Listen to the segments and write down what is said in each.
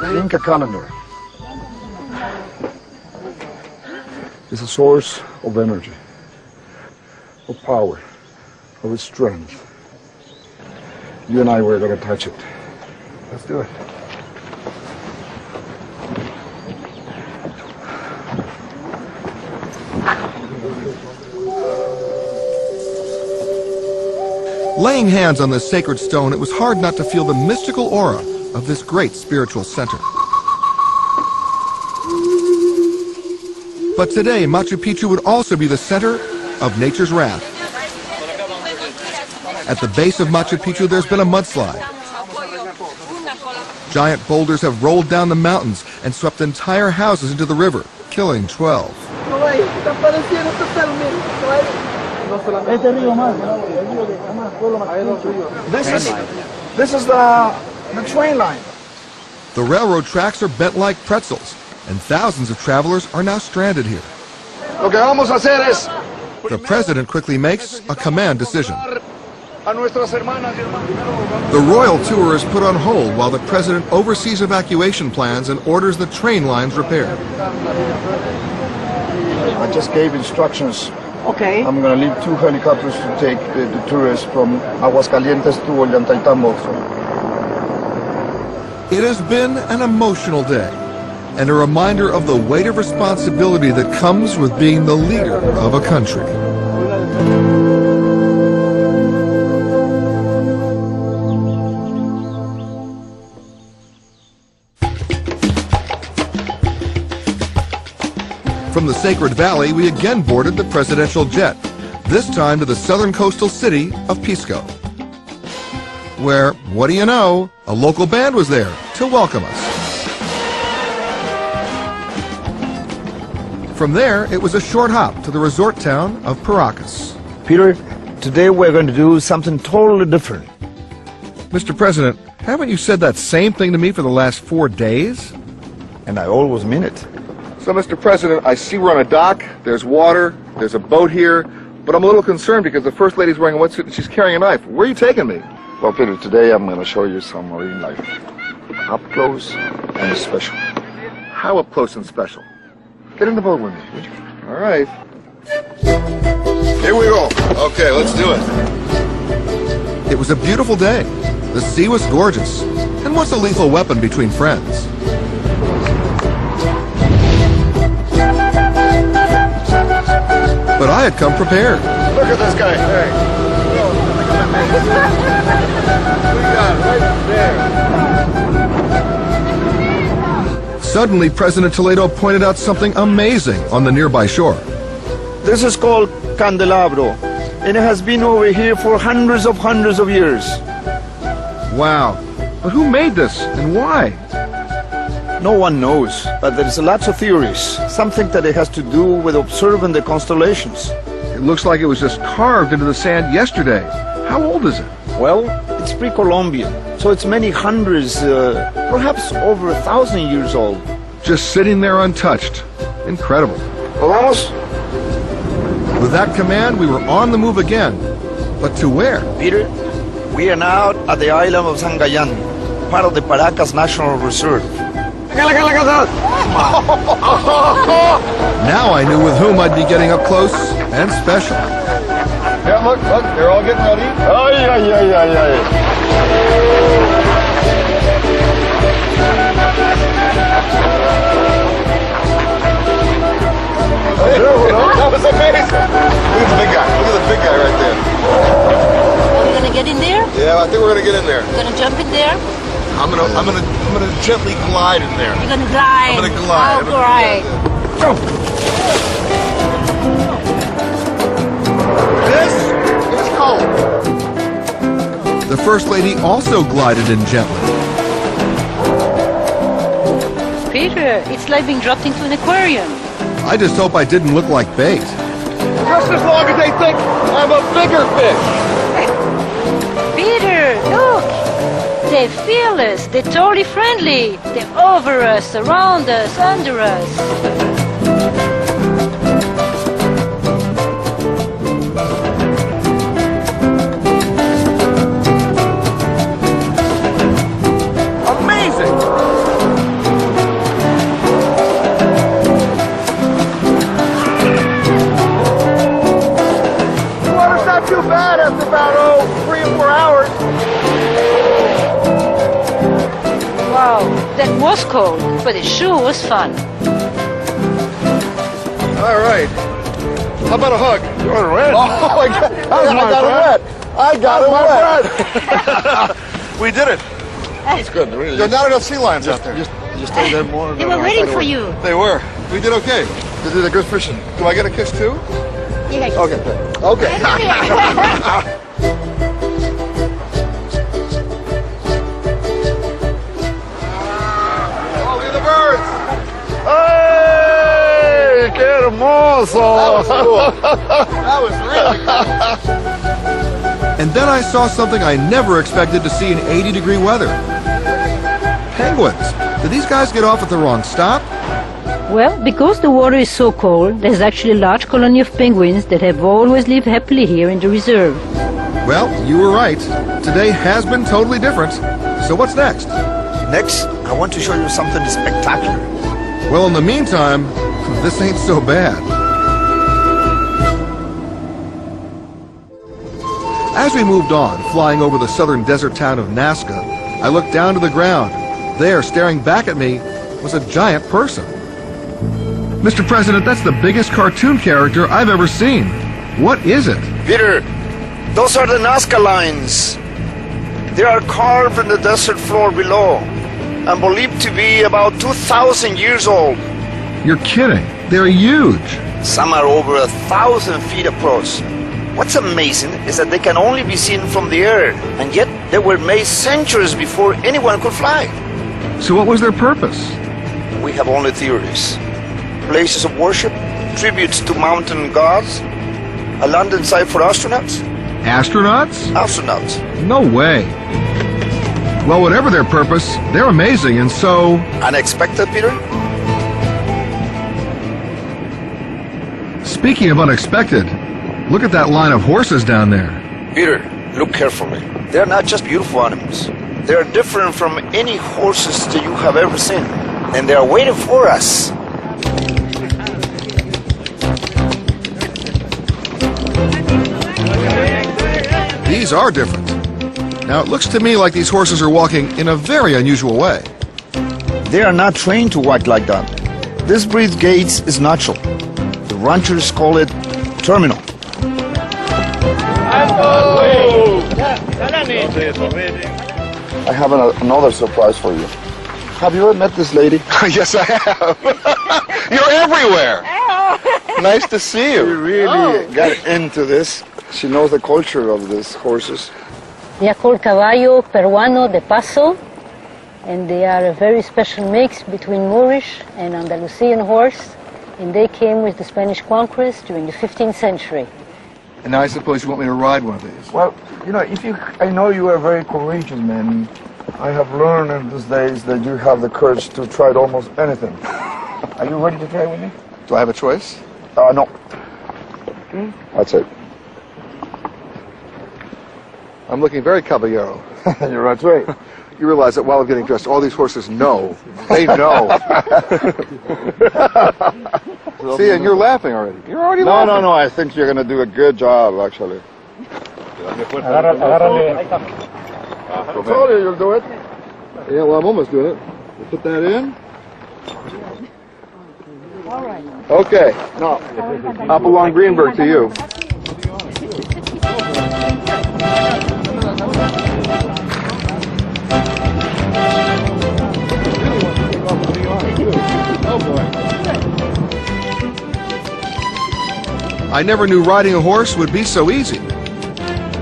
The Inca calendar is a source of energy, of power, of strength. You and I were going to touch it. Let's do it. Laying hands on this sacred stone, it was hard not to feel the mystical aura of this great spiritual center. But today, Machu Picchu would also be the center of nature's wrath. At the base of Machu Picchu, there's been a mudslide. Giant boulders have rolled down the mountains and swept entire houses into the river, killing 12. This is the train line. The railroad tracks are bent like pretzels, and thousands of travelers are now stranded here. Lo que vamos a hacer es... The president quickly makes a command decision. The royal tour is put on hold while the president oversees evacuation plans and orders the train lines repaired. I just gave instructions. Okay. I'm going to leave 2 helicopters to take the tourists from Aguascalientes to Ollantaytambo. It has been an emotional day, and a reminder of the weight of responsibility that comes with being the leader of a country. From the Sacred Valley, we again boarded the presidential jet, this time to the southern coastal city of Pisco, where, what do you know, a local band was there to welcome us. From there, it was a short hop to the resort town of Paracas. Peter, today we're going to do something totally different. Mr. President, haven't you said that same thing to me for the last 4 days? And I always mean it. So, Mr. President, I see we're on a dock, there's water, there's a boat here, but I'm a little concerned because the First Lady's wearing a wetsuit and she's carrying a knife. Where are you taking me? Well, Peter, today I'm going to show you some marine life. Up close and special. How up close and special? Get in the boat with me, would you? All right. Here we go. Okay, let's do it. It was a beautiful day. The sea was gorgeous. And what's a lethal weapon between friends? But I had come prepared. Look at this guy. Hey. We got right there. Suddenly, President Toledo pointed out something amazing on the nearby shore. This is called candelabro, and it has been over here for hundreds of years. Wow. But who made this and why? No one knows, but there's lots of theories. Some think that it has to do with observing the constellations. It looks like it was just carved into the sand yesterday. How old is it? Well, it's pre-Columbian, so it's many hundreds, perhaps over 1,000 years old. Just sitting there untouched. Incredible. Vamos. With that command, we were on the move again. But to where? Peter, we are now at the island of Sangayan, part of the Paracas National Reserve. Now I knew with whom I'd be getting up close and special. Yeah, look, they're all getting ready. Ay, ay, ay, ay, ay. That was amazing. Look at the big guy. Look at the big guy right there. Are you gonna get in there? Yeah, I think we're gonna get in there. You gonna jump in there? I'm gonna gently glide in there. You're gonna glide. I'm gonna glide. Oh, great. This is cold. The First Lady also glided in gently. Peter, it's like being dropped into an aquarium. I just hope I didn't look like bait. Just as long as they think I'm a bigger fish. Peter, look. They're fearless. They're totally friendly. They're over us, around us, under us. Wow, that was cold, but it sure was fun. All right. How about a hug? You're red. Oh, my God. I got it wet. We did it. It's good, really. There are not enough sea lions out there. Just stay there more. They were waiting for you. They were. We did okay. You did a good fishing. Do I get a kiss too? Yes. Okay. Okay. Oh, look at the birds. ¡Hey! ¡Qué hermoso! That was really cool. And then I saw something I never expected to see in 80-degree weather. Penguins. Did these guys get off at the wrong stop? Well, because the water is so cold, there's actually a large colony of penguins that have always lived happily here in the reserve. Well, you were right. Today has been totally different. So what's next? Next, I want to show you something spectacular. Well, in the meantime, this ain't so bad. As we moved on, flying over the southern desert town of Nazca, I looked down to the ground. There, staring back at me, was a giant person. Mr. President, that's the biggest cartoon character I've ever seen. What is it? Peter, those are the Nazca lines. They are carved in the desert floor below and believed to be about 2,000 years old. You're kidding. They're huge. Some are over 1,000 feet across. What's amazing is that they can only be seen from the air, and yet they were made centuries before anyone could fly. So what was their purpose? We have only theories. Places of worship, tributes to mountain gods, a landing site for astronauts. Astronauts? Astronauts. No way. Well, whatever their purpose, they're amazing, and so... Unexpected, Peter? Speaking of unexpected, look at that line of horses down there. Peter, look carefully. They're not just beautiful animals. They're different from any horses that you have ever seen. And they're waiting for us. These are different. Now, it looks to me like these horses are walking in a very unusual way. They are not trained to walk like that. This breed's gait is natural. The ranchers call it terminal. I have another surprise for you. Have you ever met this lady? Yes, I have. You're everywhere. Nice to see She you. really got into this. She knows the culture of these horses. They are called Caballo Peruano de Paso, and they are a very special mix between Moorish and Andalusian horse, and they came with the Spanish conquest during the 15th century. And now I suppose you want me to ride one of these. Well, you know, I know you are a very courageous man. I have learned in these days that you have the courage to try almost anything. Are you ready to try with me? Do I have a choice? No. That's it. I'm looking very caballero. You're right. You realize that while I'm getting dressed, all these horses know. They know. See, and you're laughing already. You're already laughing. No. I think you're going to do a good job, actually. I told you you'll do it. Yeah, well, I'm almost doing it. You put that in. All right. Okay. Now, Hopalong Greenberg to you. I never knew riding a horse would be so easy.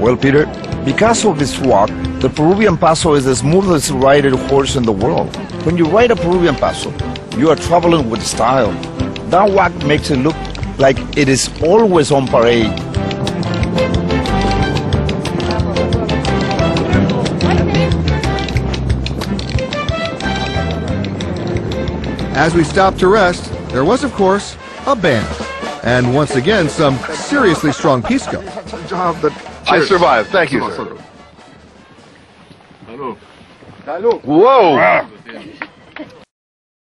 Well, Peter, because of this walk, the Peruvian Paso is the smoothest ridden horse in the world. When you ride a Peruvian Paso, you are traveling with style. That walk makes it look like it is always on parade. As we stopped to rest, there was, of course, a band. And once again, some seriously strong pisco. I survived. Thank you, sir. Whoa!